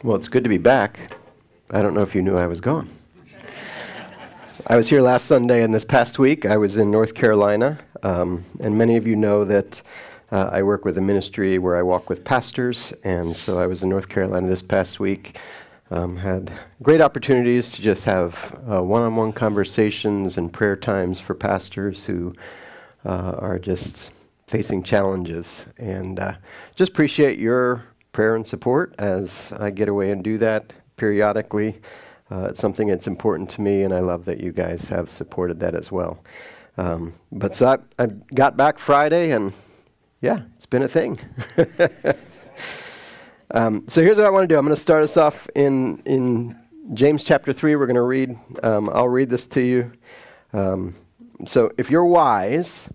Well, it's good to be back. I don't know if you knew I was gone. I was here last Sunday, and this past week I was in North Carolina. And many of you know that I work with a ministry where I walk with pastors, and so I was in North Carolina this past week. Had great opportunities to just have one-on-one conversations and prayer times for pastors who are just facing challenges. And just appreciate your prayer and support as I get away and do that periodically. It's something that's important to me, and I love that you guys have supported that as well. So I got back Friday, and yeah, it's been a thing. So here's what I want to do. I'm going to start us off in James chapter 3. We're going to read. I'll read this to you. So if you're wise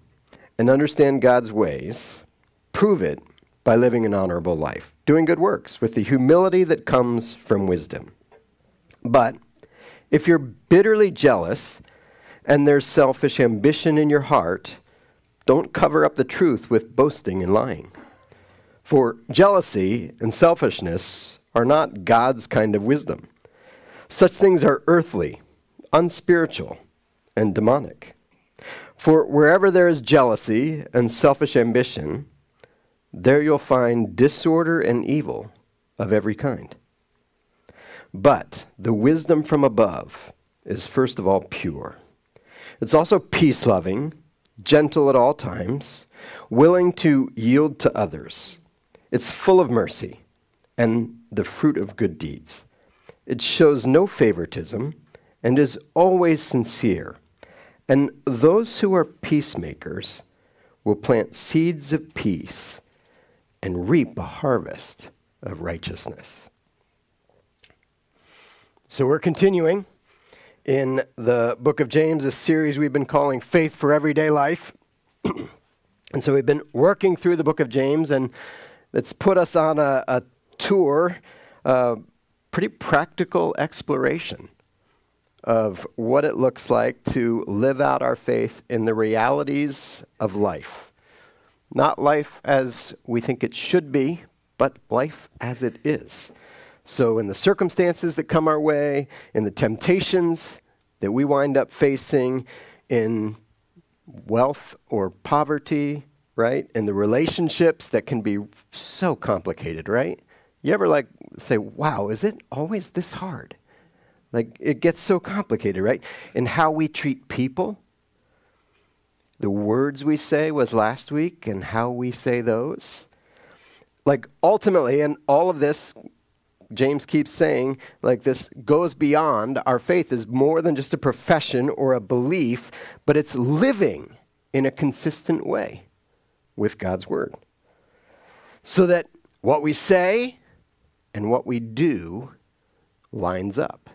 and understand God's ways, prove it by living an honorable life, doing good works with the humility that comes from wisdom. But if you're bitterly jealous and there's selfish ambition in your heart, don't cover up the truth with boasting and lying. For jealousy and selfishness are not God's kind of wisdom. Such things are earthly, unspiritual, and demonic. For wherever there is jealousy and selfish ambition, there you'll find disorder and evil of every kind. But the wisdom from above is first of all pure. It's also peace-loving, gentle at all times, willing to yield to others. It's full of mercy and the fruit of good deeds. It shows no favoritism and is always sincere. And those who are peacemakers will plant seeds of peace and reap a harvest of righteousness. So we're continuing in the book of James, a series we've been calling Faith for Everyday Life. And so we've been working through the book of James, and it's put us on a tour, pretty practical exploration of what it looks like to live out our faith in the realities of life. Not life as we think it should be, but life as it is. So in the circumstances that come our way, in the temptations that we wind up facing, in wealth or poverty, right? In the relationships that can be so complicated, right? You ever say, wow, is it always this hard? It gets so complicated, right? In how we treat people. The words we say was last week, and how we say those. Ultimately, and all of this, James keeps saying, this goes beyond. Our faith is more than just a profession or a belief, but it's living in a consistent way with God's word. So that what we say and what we do lines up.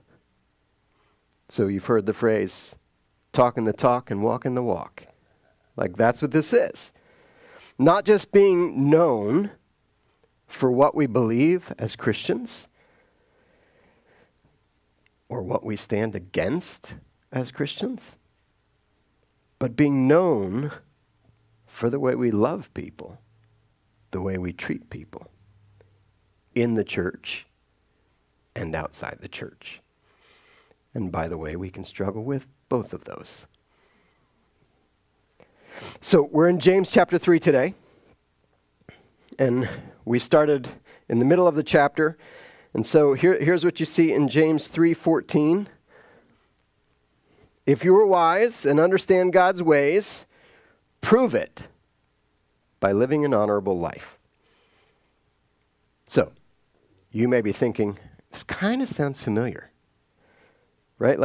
So you've heard the phrase, talking the talk and walking the walk. That's what this is. Not just being known for what we believe as Christians, or what we stand against as Christians, but being known for the way we love people, the way we treat people, in the church and outside the church. And by the way, we can struggle with both of those. So we're in James chapter 3 today, and we started in the middle of the chapter. And so here's what you see in James 3:14. If you are wise and understand God's ways, prove it by living an honorable life. So you may be thinking, this kind of sounds familiar, right?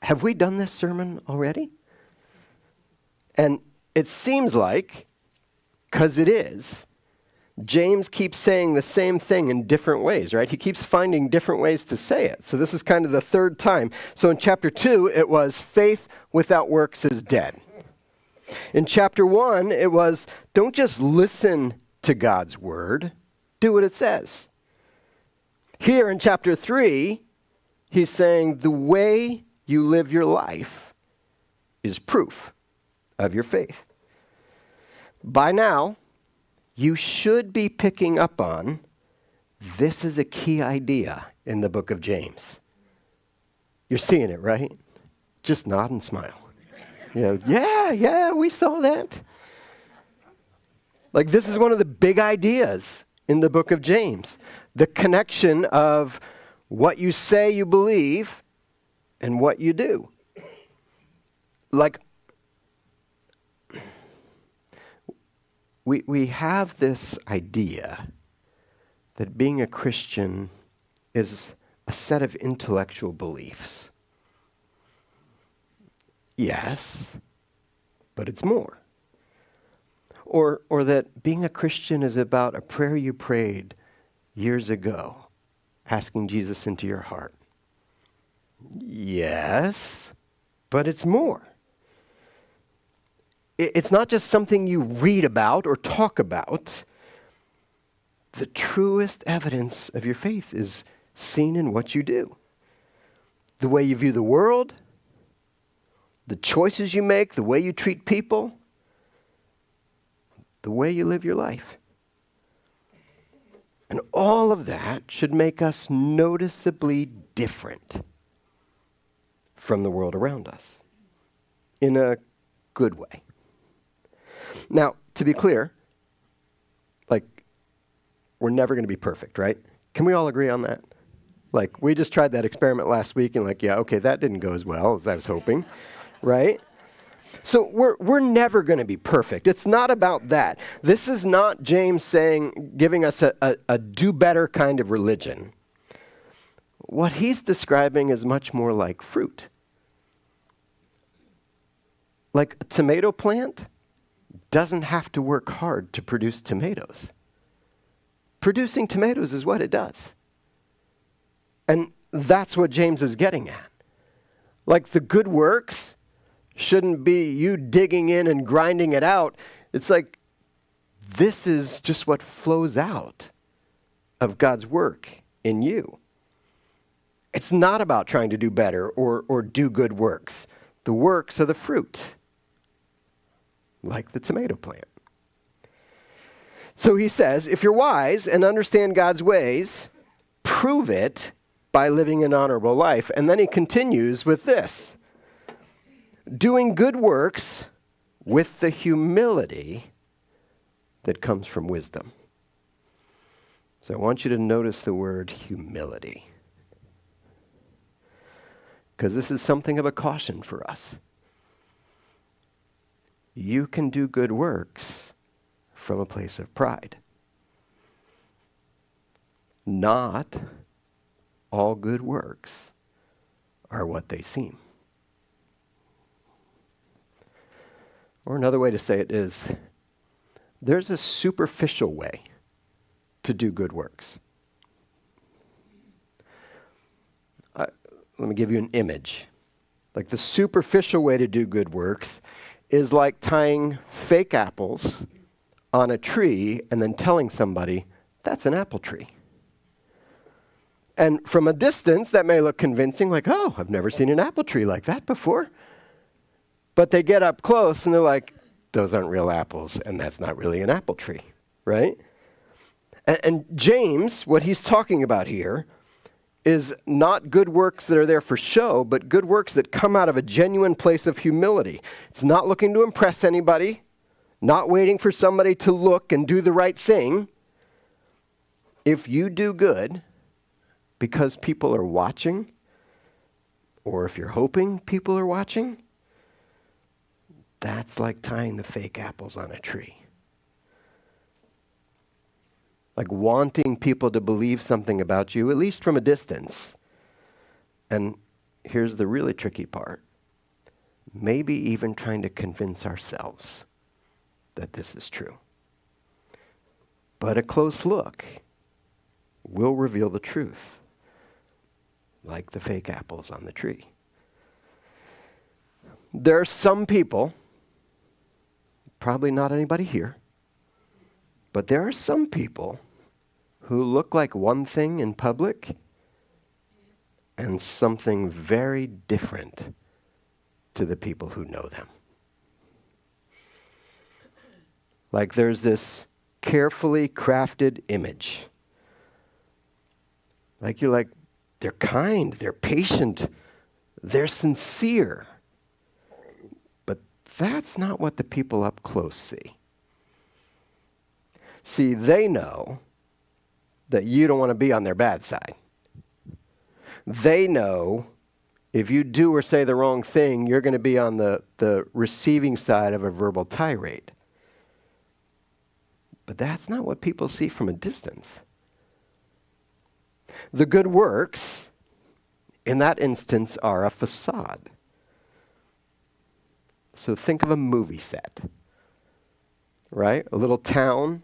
Have we done this sermon already? And it seems like, because it is, James keeps saying the same thing in different ways, right? He keeps finding different ways to say it. So this is kind of the third time. So in chapter 2, it was faith without works is dead. In chapter 1, it was don't just listen to God's word, do what it says. Here in chapter 3, he's saying the way you live your life is proof of your faith. By now, you should be picking up on This is a key idea in the book of James. You're seeing it, right? Just nod and smile. Yeah, we saw that. Like, this is one of the big ideas in the book of James. The connection of what you say you believe and what you do. Like, we have this idea that being a Christian is a set of intellectual beliefs. Yes, but it's more. Or that being a Christian is about a prayer you prayed years ago, asking Jesus into your heart. Yes, but it's more. It's not just something you read about or talk about. The truest evidence of your faith is seen in what you do. The way you view the world, the choices you make, the way you treat people, the way you live your life. And all of that should make us noticeably different from the world around us in a good way. Now, to be clear, like, we're never going to be perfect, right? Can we all agree on that? Like, we just tried that experiment last week and like, yeah, okay, that didn't go as well as I was hoping, right? So we're never going to be perfect. It's not about that. This is not James saying, giving us a do-better kind of religion. What he's describing is much more like fruit. Like a tomato plant doesn't have to work hard to produce tomatoes. Producing tomatoes is what it does. And that's what James is getting at. Like, the good works shouldn't be you digging in and grinding it out. It's like, this is just what flows out of God's work in you. It's not about trying to do better or do good works. The works are the fruit, like the tomato plant. So he says, if you're wise and understand God's ways, prove it by living an honorable life. And then he continues with this: doing good works with the humility that comes from wisdom. So I want you to notice the word humility, because this is something of a caution for us. You can do good works from a place of pride. Not all good works are what they seem. Or another way to say it is, there's a superficial way to do good works. Let me give you an image. Like, the superficial way to do good works is like tying fake apples on a tree and then telling somebody, that's an apple tree. And from a distance, that may look convincing, like, oh, I've never seen an apple tree like that before. But they get up close and they're like, those aren't real apples, and that's not really an apple tree, right? And James, what he's talking about here, is not good works that are there for show, but good works that come out of a genuine place of humility. It's not looking to impress anybody, not waiting for somebody to look and do the right thing. If you do good because people are watching, or if you're hoping people are watching, that's like tying the fake apples on a tree. Like wanting people to believe something about you, at least from a distance. And here's the really tricky part. Maybe even trying to convince ourselves that this is true. But a close look will reveal the truth, like the fake apples on the tree. There are some people, probably not anybody here, but there are some people who look like one thing in public and something very different to the people who know them. Like, there's this carefully crafted image You're like, they're kind, they're patient, they're sincere. But that's not what the people up close see. See, they know that you don't want to be on their bad side. They know if you do or say the wrong thing, you're going to be on the receiving side of a verbal tirade. But that's not what people see from a distance. The good works, in that instance, are a facade. So think of a movie set, right? A little town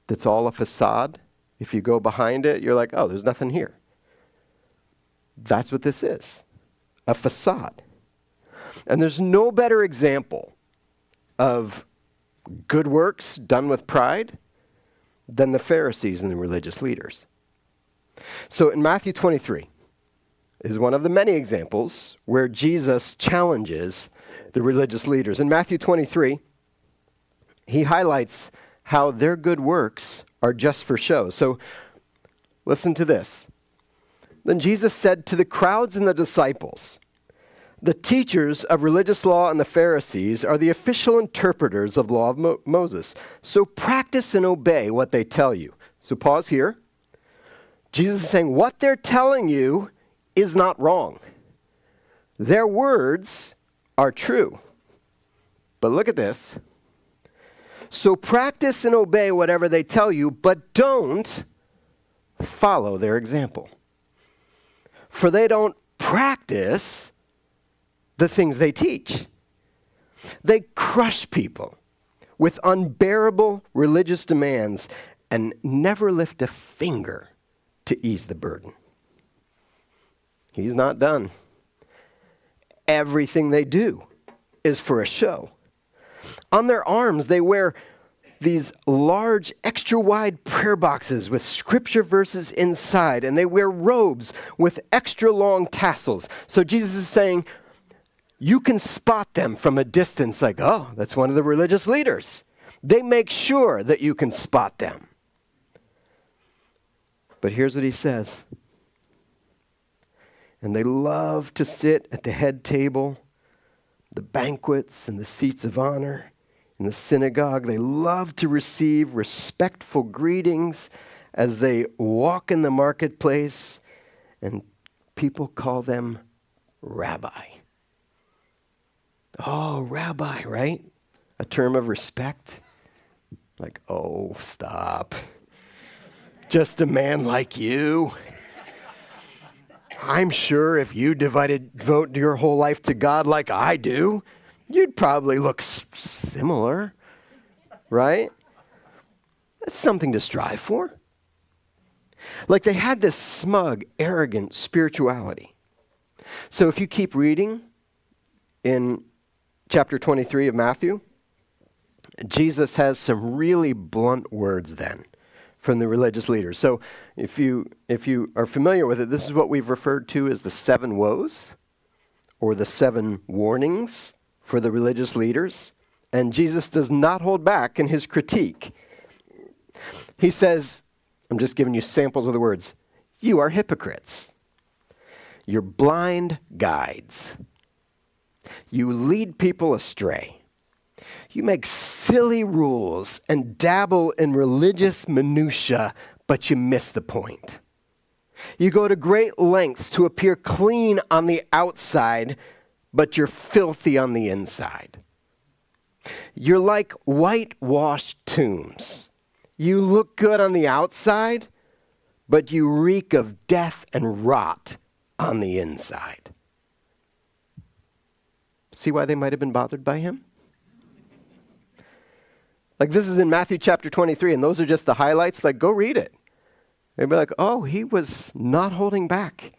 that's all a facade. If you go behind it, you're like, oh, there's nothing here. That's what this is, a facade. And there's no better example of good works done with pride than the Pharisees and the religious leaders. So in Matthew 23 is one of the many examples where Jesus challenges the religious leaders. In Matthew 23, he highlights how their good works are just for show. So listen to this. Then Jesus said to the crowds and the disciples, "The teachers of religious law and the Pharisees are the official interpreters of the law of Moses. So practice and obey what they tell you." So pause here. Jesus is saying what they're telling you is not wrong. Their words are true. But look at this. So practice and obey whatever they tell you, but don't follow their example. For they don't practice the things they teach. They crush people with unbearable religious demands and never lift a finger to ease the burden. He's not done. Everything they do is for a show. On their arms, they wear these large, extra-wide prayer boxes with scripture verses inside, and they wear robes with extra-long tassels. So Jesus is saying, you can spot them from a distance like, oh, that's one of the religious leaders. They make sure that you can spot them. But here's what he says. And they love to sit at the head table, the banquets and the seats of honor. In the synagogue, they love to receive respectful greetings as they walk in the marketplace, and people call them rabbi. Oh, rabbi, right? A term of respect. Like, oh, stop. Just a man like you. I'm sure if you devote your whole life to God like I do, you'd probably look similar, right? That's something to strive for. Like they had this smug, arrogant spirituality. So if you keep reading in chapter 23 of Matthew, Jesus has some really blunt words then from the religious leaders. So if you are familiar with it, this is what we've referred to as the 7 woes or the 7 warnings for the religious leaders. And Jesus does not hold back in his critique. He says, I'm just giving you samples of the words, you are hypocrites. You're blind guides. You lead people astray. You make silly rules and dabble in religious minutia, but you miss the point. You go to great lengths to appear clean on the outside, but you're filthy on the inside. You're like whitewashed tombs. You look good on the outside, but you reek of death and rot on the inside. See why they might have been bothered by him? Like this is in Matthew chapter 23, and those are just the highlights. Like, go read it. They'd be like, oh, he was not holding back.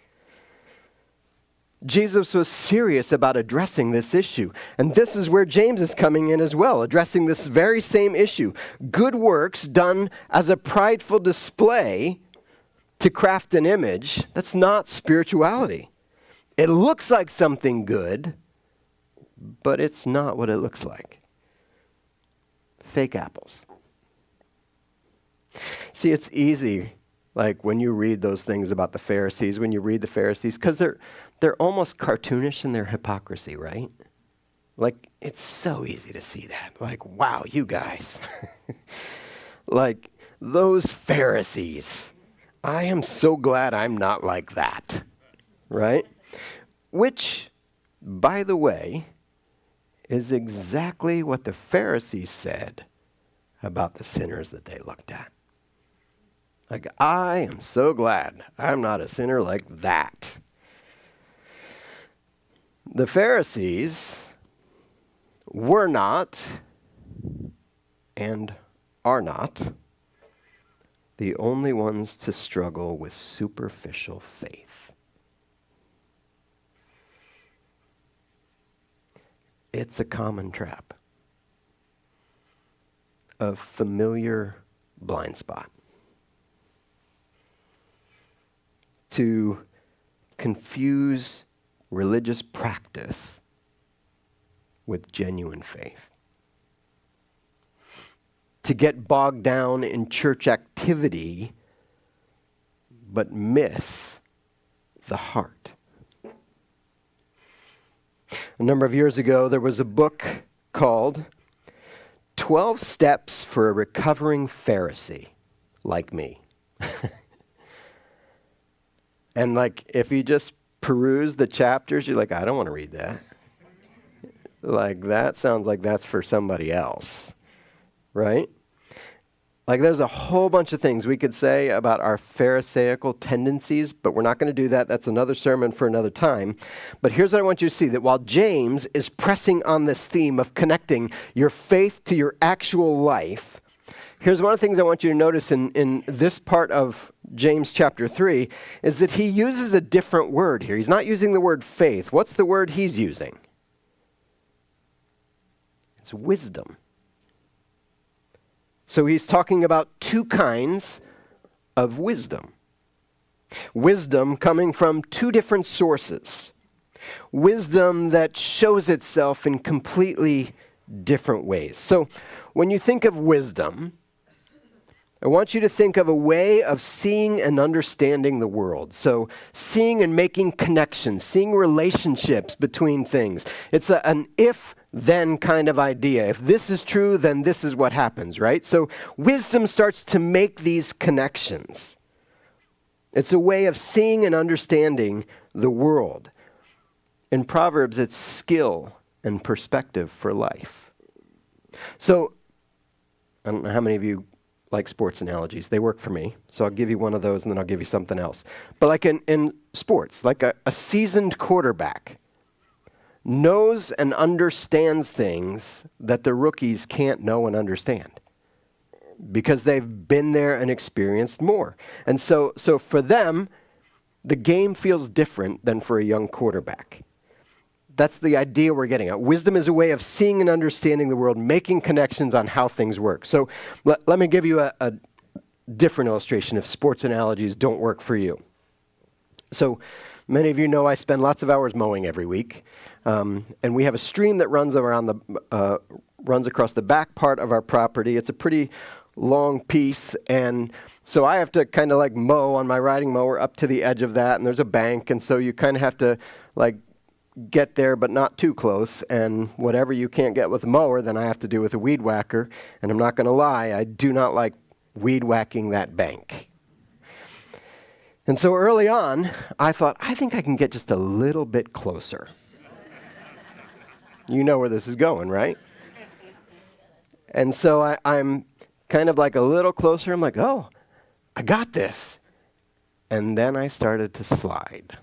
Jesus was serious about addressing this issue. And this is where James is coming in as well, addressing this very same issue. Good works done as a prideful display to craft an image, that's not spirituality. It looks like something good, but it's not what it looks like. Fake apples. See, it's easy Like when you read those things about the Pharisees, when you read the Pharisees, because they're almost cartoonish in their hypocrisy, right? Like, it's so easy to see that. Like, wow, you guys. Like, those Pharisees. I am so glad I'm not like that, right? Which, by the way, is exactly what the Pharisees said about the sinners that they looked at. Like, I am so glad I'm not a sinner like that. The Pharisees were not and are not the only ones to struggle with superficial faith. It's a common trap, a familiar blind spot, to confuse religious practice with genuine faith, to get bogged down in church activity but miss the heart. A number of years ago, there was a book called 12 Steps for a Recovering Pharisee Like Me. And like, if you just peruse the chapters, you're like, I don't want to read that. Like, that sounds like that's for somebody else, right? Like, there's a whole bunch of things we could say about our Pharisaical tendencies, but we're not going to do that. That's another sermon for another time. But here's what I want you to see, that while James is pressing on this theme of connecting your faith to your actual life, here's one of the things I want you to notice in this part of James chapter 3, is that he uses a different word here. He's not using the word faith. What's the word he's using? It's wisdom. So he's talking about two kinds of wisdom. Wisdom coming from two different sources. Wisdom that shows itself in completely different ways. So when you think of wisdom, I want you to think of a way of seeing and understanding the world. So seeing and making connections, seeing relationships between things. It's an if-then kind of idea. If this is true, then this is what happens, right? So wisdom starts to make these connections. It's a way of seeing and understanding the world. In Proverbs, it's skill and perspective for life. So, I don't know how many of you like sports analogies. They work for me. So I'll give you one of those and then I'll give you something else. But like in sports, like a seasoned quarterback knows and understands things that the rookies can't know and understand because they've been there and experienced more. And so for them, the game feels different than for a young quarterback. That's the idea we're getting at. Wisdom is a way of seeing and understanding the world, making connections on how things work. So let me give you a different illustration if sports analogies don't work for you. So many of you know I spend lots of hours mowing every week. And we have a stream that runs across the back part of our property. It's a pretty long piece, and so I have to kind of like mow on my riding mower up to the edge of that, and there's a bank, and so you kind of have to like get there but not too close, and whatever you can't get with a mower, then I have to do with a weed whacker, and I'm not going to lie, I do not like weed whacking that bank. And so early on, I thought, I think I can get just a little bit closer. You know where this is going, right? And so I'm kind of like a little closer. I'm like, oh, I got this. And then I started to slide.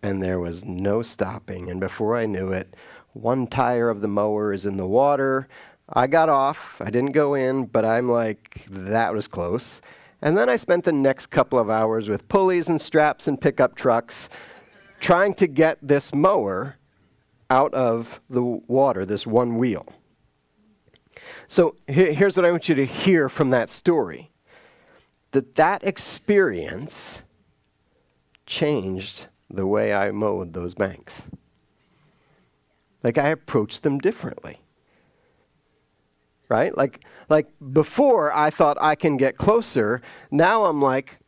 And there was no stopping. And before I knew it, one tire of the mower is in the water. I got off. I didn't go in, but I'm like, that was close. And then I spent the next couple of hours with pulleys and straps and pickup trucks trying to get this mower out of the water, this one wheel. So here's what I want you to hear from that story. That experience changed the way I mowed those banks. Like I approached them differently. Right? Like before I thought I can get closer. Now I'm like,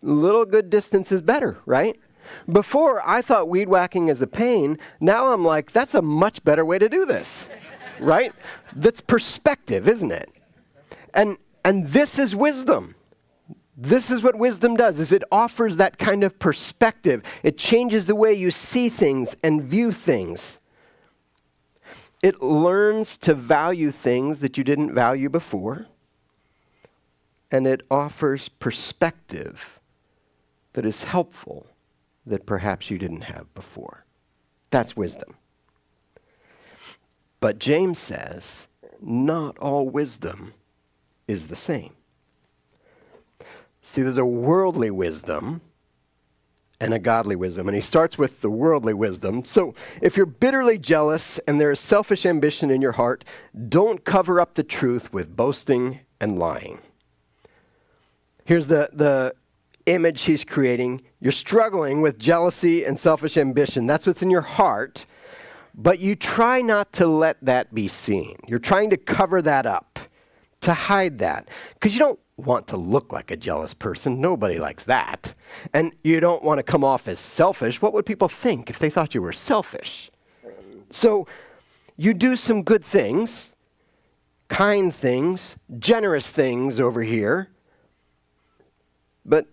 little good distance is better, right? Before, I thought weed whacking is a pain. Now I'm like, that's a much better way to do this, right? That's perspective, isn't it? And this is wisdom. This is what wisdom does, is it offers that kind of perspective. It changes the way you see things and view things. It learns to value things that you didn't value before. And it offers perspective that is helpful that perhaps you didn't have before. That's wisdom. But James says, not all wisdom is the same. See, there's a worldly wisdom and a godly wisdom. And he starts with the worldly wisdom. So if you're bitterly jealous and there is selfish ambition in your heart, don't cover up the truth with boasting and lying. Here's the image he's creating. You're struggling with jealousy and selfish ambition. That's what's in your heart. But you try not to let that be seen. You're trying to cover that up, to hide that. Because you don't want to look like a jealous person. Nobody likes that. And you don't want to come off as selfish. What would people think if they thought you were selfish? So you do some good things, kind things, generous things over here. But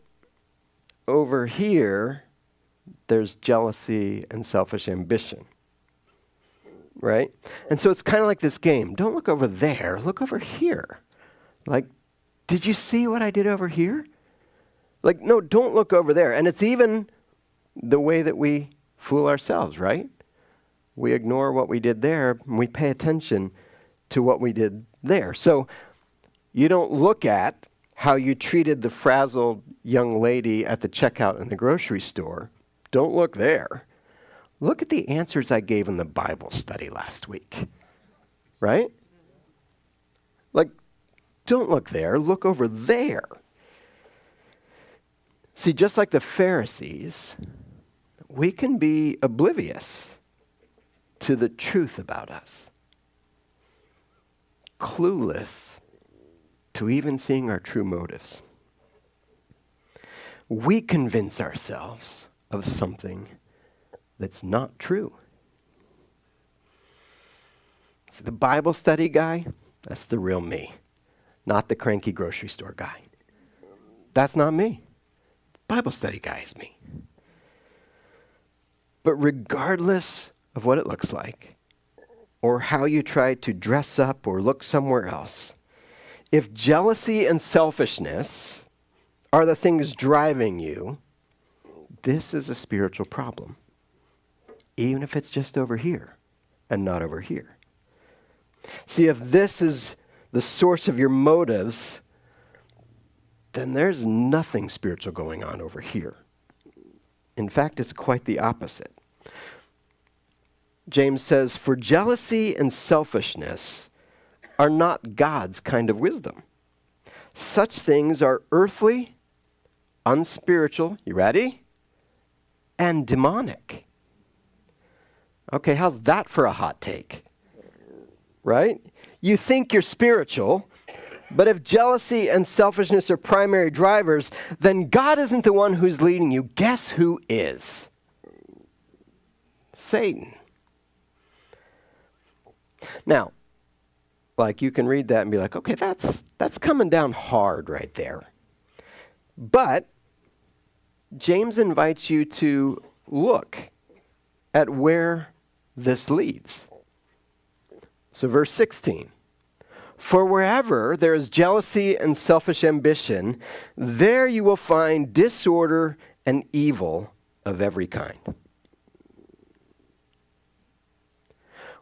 over here, there's jealousy and selfish ambition. Right? And so it's kind of like this game. Don't look over there. Look over here. Like, did you see what I did over here? Like, no, don't look over there. And it's even the way that we fool ourselves, right? We ignore what we did there, and we pay attention to what we did there. So you don't look at how you treated the frazzled young lady at the checkout in the grocery store. Don't look there. Look at the answers I gave in the Bible study last week, right? Like, don't look there, look over there. See, just like the Pharisees, we can be oblivious to the truth about us, clueless to even seeing our true motives. We convince ourselves of something that's not true. So the Bible study guy, that's the real me, not the cranky grocery store guy. That's not me. Bible study guy is me. But regardless of what it looks like, or how you try to dress up or look somewhere else, if jealousy and selfishness are the things driving you, this is a spiritual problem. Even if it's just over here and not over here. See, if this is the source of your motives, then there's nothing spiritual going on over here. In fact, it's quite the opposite. James says, for jealousy and selfishness are not God's kind of wisdom. Such things are earthly, unspiritual, you ready? And demonic. Okay, how's that for a hot take? Right? You think you're spiritual, but if jealousy and selfishness are primary drivers, then God isn't the one who's leading you. Guess who is? Satan. Now, like you can read that and be like, okay, that's coming down hard right there. But James invites you to look at where this leads. So verse 16. For wherever there is jealousy and selfish ambition, there you will find disorder and evil of every kind.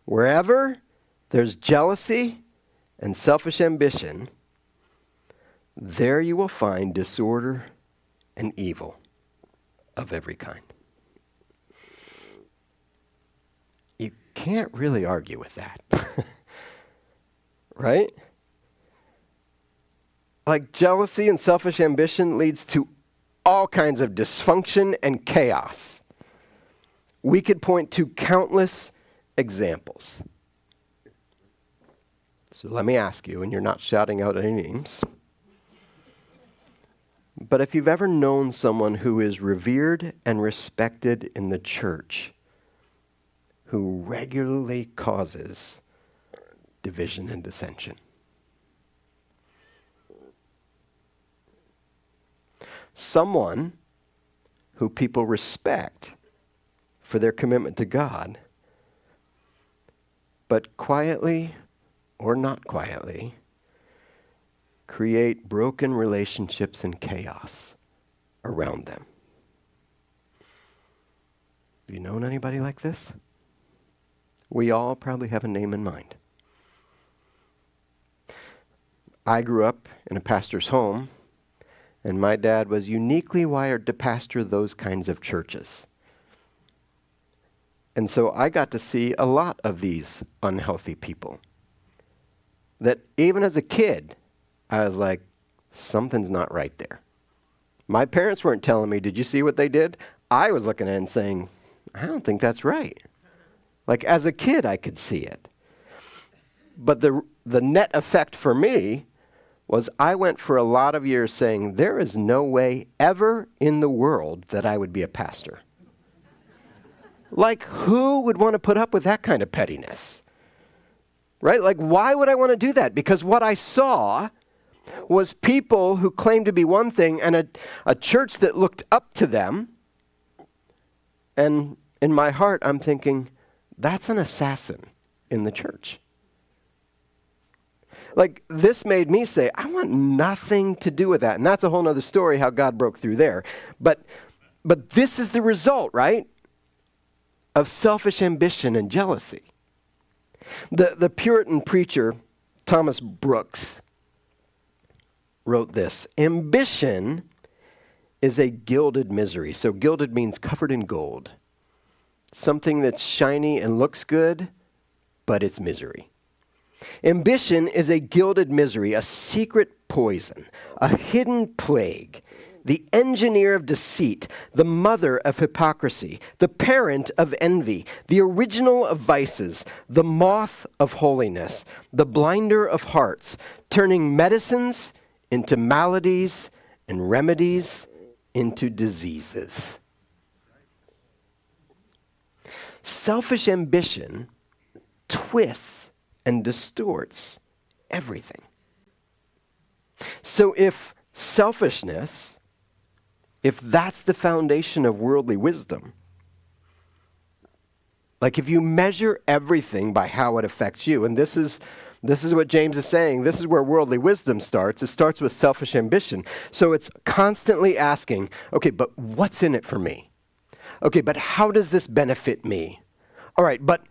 Wherever there's jealousy and selfish ambition, there you will find disorder and evil of every kind. You can't really argue with that. Right? Like jealousy and selfish ambition leads to all kinds of dysfunction and chaos. We could point to countless examples. So let me ask you, and you're not shouting out any names, But if you've ever known someone who is revered and respected in the church, who regularly causes division and dissension, someone who people respect for their commitment to God, but quietly or not quietly create broken relationships and chaos around them. Have you known anybody like this? We all probably have a name in mind. I grew up in a pastor's home, and my dad was uniquely wired to pastor those kinds of churches. And so I got to see a lot of these unhealthy people. That even as a kid, I was like, something's not right there. My parents weren't telling me, did you see what they did? I was looking at it and saying, I don't think that's right. Like as a kid, I could see it. But the net effect for me was I went for a lot of years saying, there is no way ever in the world that I would be a pastor. Like, who would want to put up with that kind of pettiness? Right? Like, why would I want to do that? Because what I saw was people who claimed to be one thing and a church that looked up to them. And in my heart, I'm thinking, that's an assassin in the church. Like, this made me say, I want nothing to do with that. And that's a whole other story, how God broke through there. But this is the result, right? Of selfish ambition and jealousy. The Puritan preacher, Thomas Brooks, wrote this: ambition is a gilded misery. So gilded means covered in gold. Something that's shiny and looks good, but it's misery. Ambition is a gilded misery, a secret poison, a hidden plague, the engineer of deceit, the mother of hypocrisy, the parent of envy, the original of vices, the moth of holiness, the blinder of hearts, turning medicines into maladies and remedies into diseases. Selfish ambition twists and distorts everything. So if selfishness, if that's the foundation of worldly wisdom, like if you measure everything by how it affects you, and this is what James is saying, this is where worldly wisdom starts. It starts with selfish ambition. So it's constantly asking, okay, but what's in it for me? Okay, but how does this benefit me? All right, but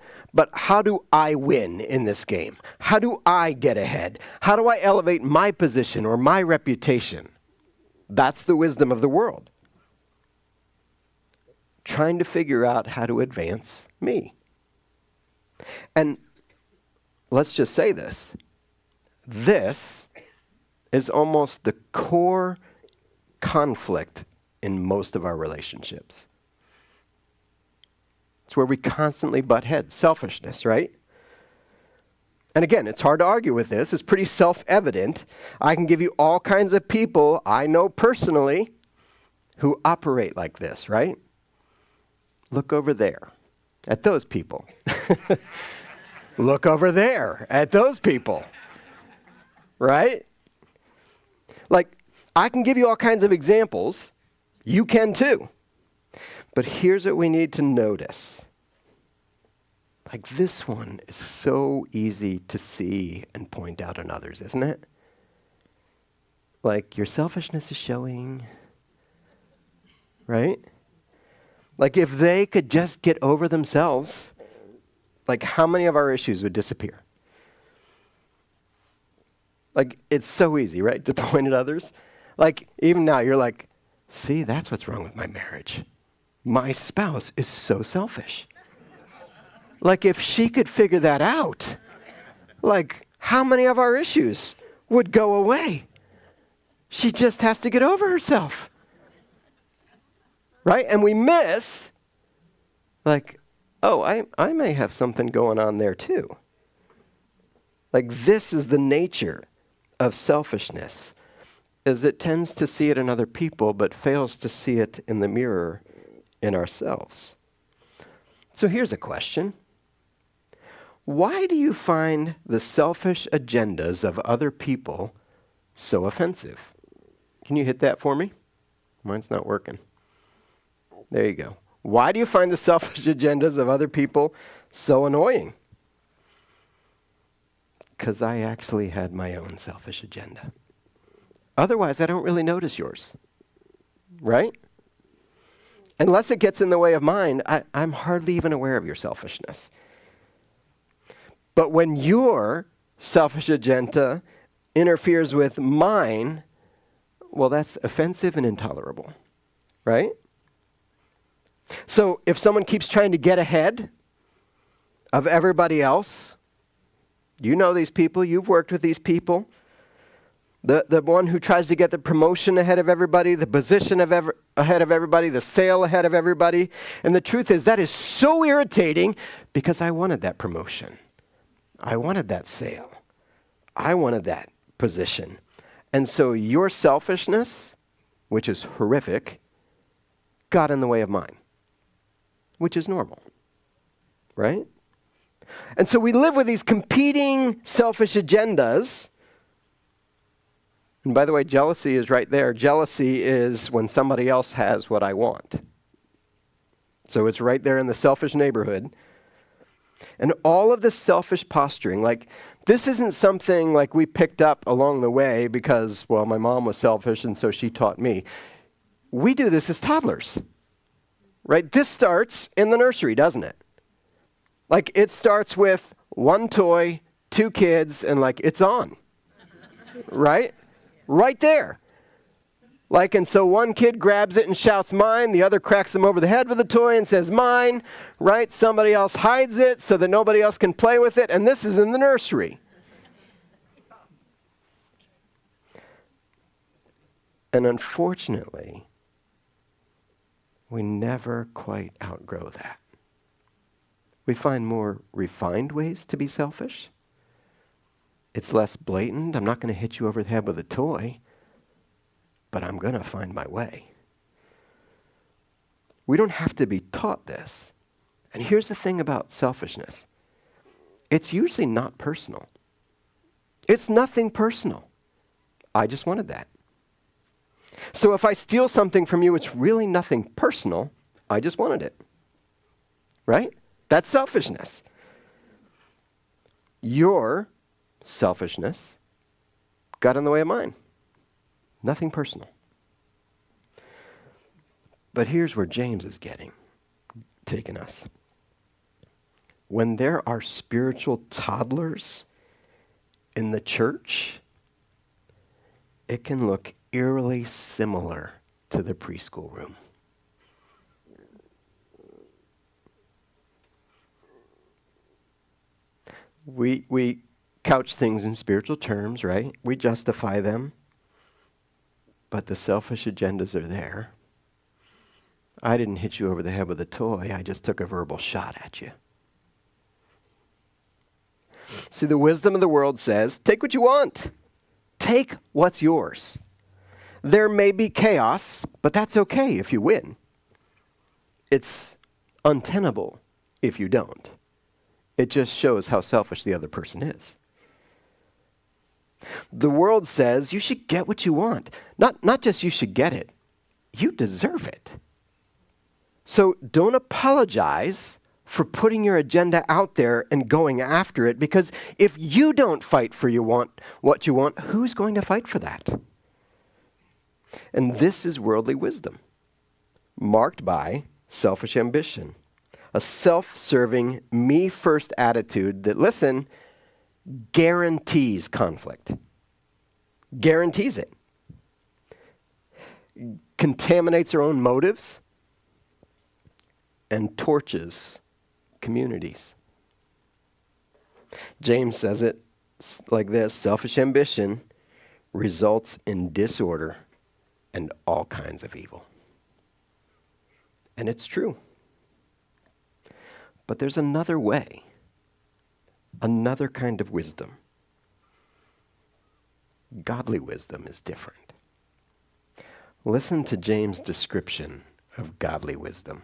how do I win in this game? How do I get ahead? How do I elevate my position or my reputation? That's the wisdom of the world. Trying to figure out how to advance me. And let's just say this. This is almost the core conflict in most of our relationships. It's where we constantly butt heads. Selfishness, right? And again, it's hard to argue with this. It's pretty self-evident. I can give you all kinds of people I know personally who operate like this, right? Look over there at those people. Look over there at those people, right? Like, I can give you all kinds of examples. You can too. But here's what we need to notice. Like, this one is so easy to see and point out in others, isn't it? Like, your selfishness is showing, right? Like, if they could just get over themselves, like, how many of our issues would disappear? Like, it's so easy, right, to point at others. Like, even now, you're like, see, that's what's wrong with my marriage. My spouse is so selfish. Like, if she could figure that out, like, how many of our issues would go away? She just has to get over herself. Right? And we miss, like, oh, I may have something going on there too. Like, this is the nature of selfishness. is it tends to see it in other people, but fails to see it in the mirror in ourselves. So here's a question. Why do you find the selfish agendas of other people so offensive? Can you hit that for me? Mine's not working. There you go. Why do you find the selfish agendas of other people so annoying? Because I actually had my own selfish agenda. Otherwise, I don't really notice yours, right? Unless it gets in the way of mine, I'm hardly even aware of your selfishness. But when your selfish agenda interferes with mine, well, that's offensive and intolerable, right? So if someone keeps trying to get ahead of everybody else, you know these people, you've worked with these people, the one who tries to get the promotion ahead of everybody, the position ahead of everybody, the sale ahead of everybody. And the truth is that is so irritating because I wanted that promotion. I wanted that sale. I wanted that position. And so your selfishness, which is horrific, got in the way of mine, which is normal, right? And so we live with these competing selfish agendas. And by the way, jealousy is right there. Jealousy is when somebody else has what I want. So it's right there in the selfish neighborhood. And all of this selfish posturing, like this isn't something like we picked up along the way because, well, my mom was selfish and so she taught me. We do this as toddlers, right? This starts in the nursery, doesn't it? Like it starts with one toy, 2 kids, and like it's on, right? Right there. Like, and so one kid grabs it and shouts, mine. The other cracks them over the head with the toy and says, mine, right? Somebody else hides it so that nobody else can play with it. And this is in the nursery. And unfortunately, we never quite outgrow that. We find more refined ways to be selfish. It's less blatant. I'm not going to hit you over the head with a toy, but I'm going to find my way. We don't have to be taught this. And here's the thing about selfishness. It's usually not personal. It's nothing personal. I just wanted that. So if I steal something from you, it's really nothing personal. I just wanted it. Right? That's selfishness. Your selfishness got in the way of mine. Nothing personal. But here's where James is taking us. When there are spiritual toddlers in the church, it can look eerily similar to the preschool room. We couch things in spiritual terms, right? We justify them. But the selfish agendas are there. I didn't hit you over the head with a toy. I just took a verbal shot at you. See, the wisdom of the world says, take what you want. Take what's yours. There may be chaos, but that's okay if you win. It's untenable if you don't. It just shows how selfish the other person is. The world says you should get what you want. Not just you should get it. You deserve it. So don't apologize for putting your agenda out there and going after it, because if you don't fight for what you want, who's going to fight for that? And this is worldly wisdom, marked by selfish ambition, a self-serving, me-first attitude that, listen, guarantees conflict. Guarantees it. Contaminates our own motives and torches communities. James says it like this: selfish ambition results in disorder and all kinds of evil. And it's true. But there's another way, another kind of wisdom. Godly wisdom is different. Listen to James' description of godly wisdom.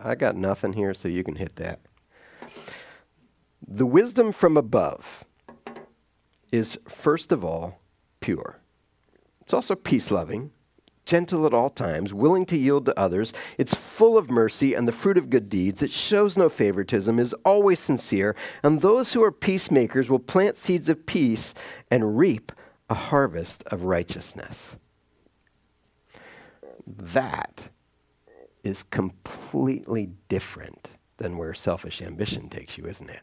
I got nothing here, so you can hit that. The wisdom from above is, first of all, pure. It's also peace-loving, gentle at all times, willing to yield to others. It's full of mercy and the fruit of good deeds. It shows no favoritism, is always sincere. And those who are peacemakers will plant seeds of peace and reap a harvest of righteousness. That is completely different than where selfish ambition takes you, isn't it?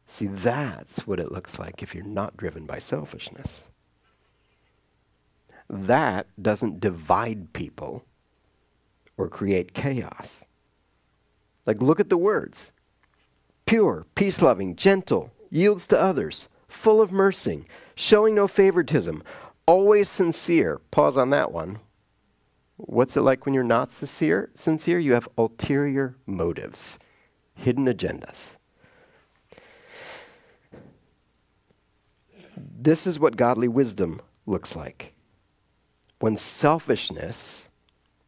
See, that's what it looks like if you're not driven by selfishness. That doesn't divide people or create chaos. Like, look at the words. Pure, peace-loving, gentle, yields to others, full of mercy, showing no favoritism, always sincere. Pause on that one. What's it like when you're not sincere? You have ulterior motives, hidden agendas. This is what godly wisdom looks like. When selfishness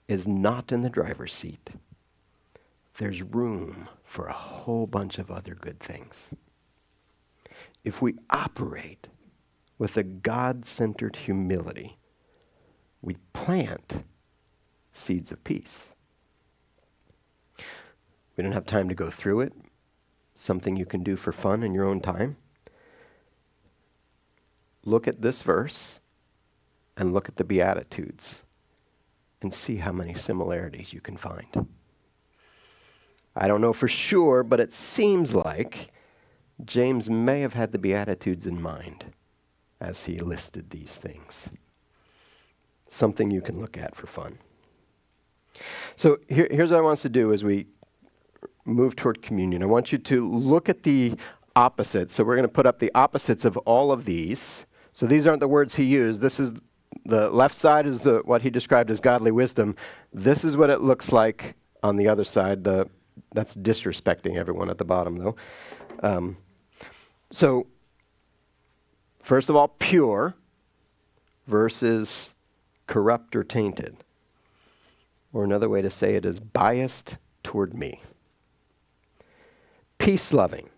is not in the driver's seat, there's room for a whole bunch of other good things. If we operate with a God-centered humility, we plant seeds of peace. We don't have time to go through it. Something you can do for fun in your own time. Look at this verse and look at the Beatitudes and see how many similarities you can find. I don't know for sure, but it seems like James may have had the Beatitudes in mind as he listed these things. Something you can look at for fun. So here's what I want us to do as we move toward communion. I want you to look at the opposites. So we're going to put up the opposites of all of these. So these aren't the words he used. This is the left side is what he described as godly wisdom. This is what it looks like on the other side. That's disrespecting everyone at the bottom, though. So first of all, pure versus corrupt or tainted. Or another way to say it is biased toward me. Peace-loving.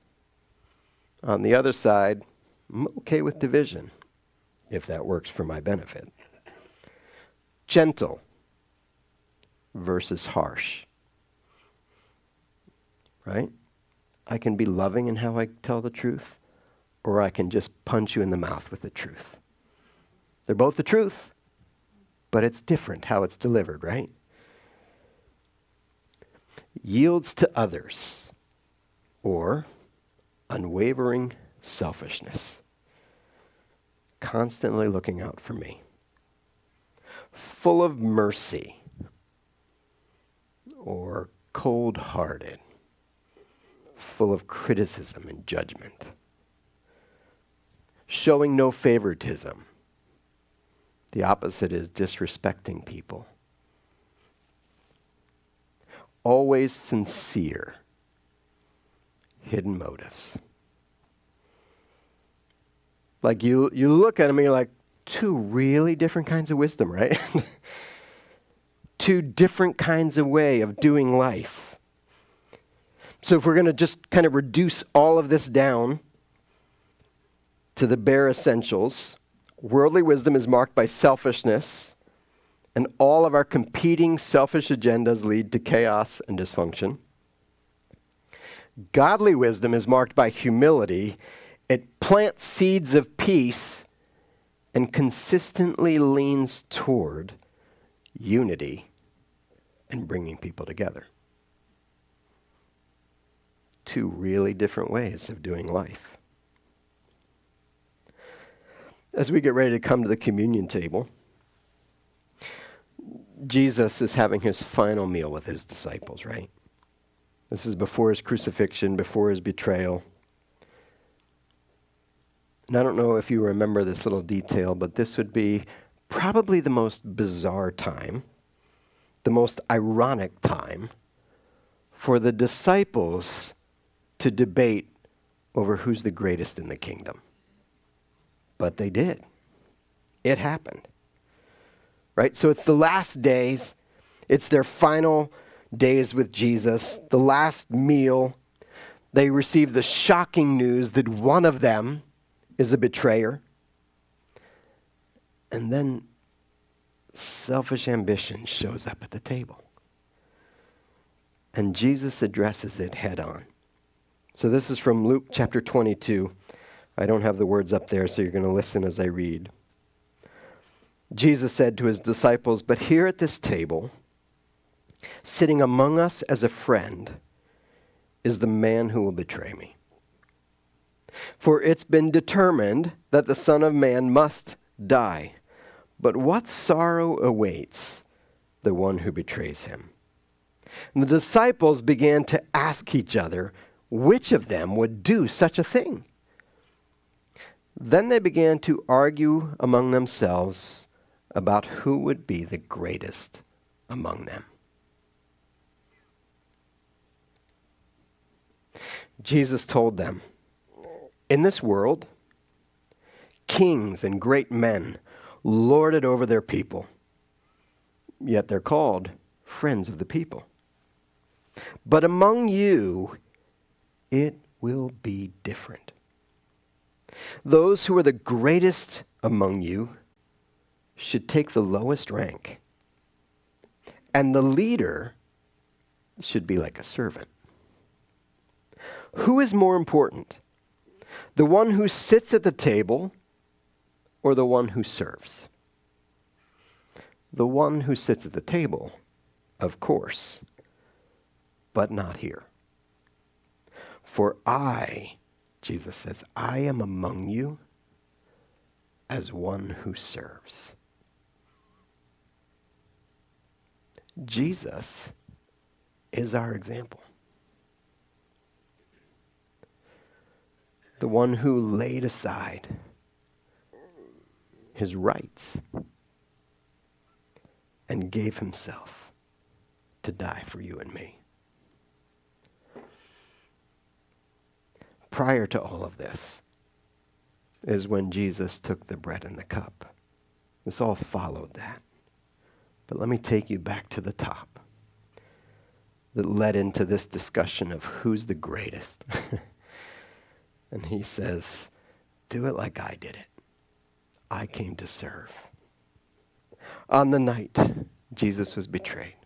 On the other side, I'm okay with division, if that works for my benefit. Gentle versus harsh. Right? I can be loving in how I tell the truth, or I can just punch you in the mouth with the truth. They're both the truth, but it's different how it's delivered, right? Yields to others, or unwavering selfishness. Constantly looking out for me. Full of mercy, or cold-hearted. Full of criticism and judgment. Showing no favoritism. The opposite is disrespecting people. Always sincere. Hidden motives. Like you look at them and you're like, two really different kinds of wisdom, right? Two different kinds of way of doing life. So if we're going to just kind of reduce all of this down to the bare essentials, worldly wisdom is marked by selfishness, and all of our competing selfish agendas lead to chaos and dysfunction. Godly wisdom is marked by humility. It plants seeds of peace and consistently leans toward unity and bringing people together. Two really different ways of doing life. As we get ready to come to the communion table, Jesus is having his final meal with his disciples, right? This is before his crucifixion, before his betrayal. And I don't know if you remember this little detail, but this would be probably the most bizarre time, the most ironic time for the disciples to debate over who's the greatest in the kingdom. But they did. It happened. Right? So it's the last days. It's their final days with Jesus, the last meal. They receive the shocking news that one of them is a betrayer. And then selfish ambition shows up at the table. And Jesus addresses it head on. So this is from Luke chapter 22. I don't have the words up there, so you're going to listen as I read. Jesus said to his disciples, "But here at this table, sitting among us as a friend, is the man who will betray me. For it's been determined that the Son of Man must die. But what sorrow awaits the one who betrays him?" And the disciples began to ask each other which of them would do such a thing. Then they began to argue among themselves about who would be the greatest among them. Jesus told them, "In this world, kings and great men lord it over their people, yet they're called friends of the people. But among you, it will be different. Those who are the greatest among you should take the lowest rank, and the leader should be like a servant. Who is more important, the one who sits at the table or the one who serves? The one who sits at the table, of course, but not here. For I," Jesus says, "I am among you as one who serves." Jesus is our example. The one who laid aside his rights and gave himself to die for you and me. Prior to all of this is when Jesus took the bread and the cup. This all followed that. But let me take you back to the top that led into this discussion of who's the greatest. And he says, "Do it like I did it. I came to serve." On the night Jesus was betrayed,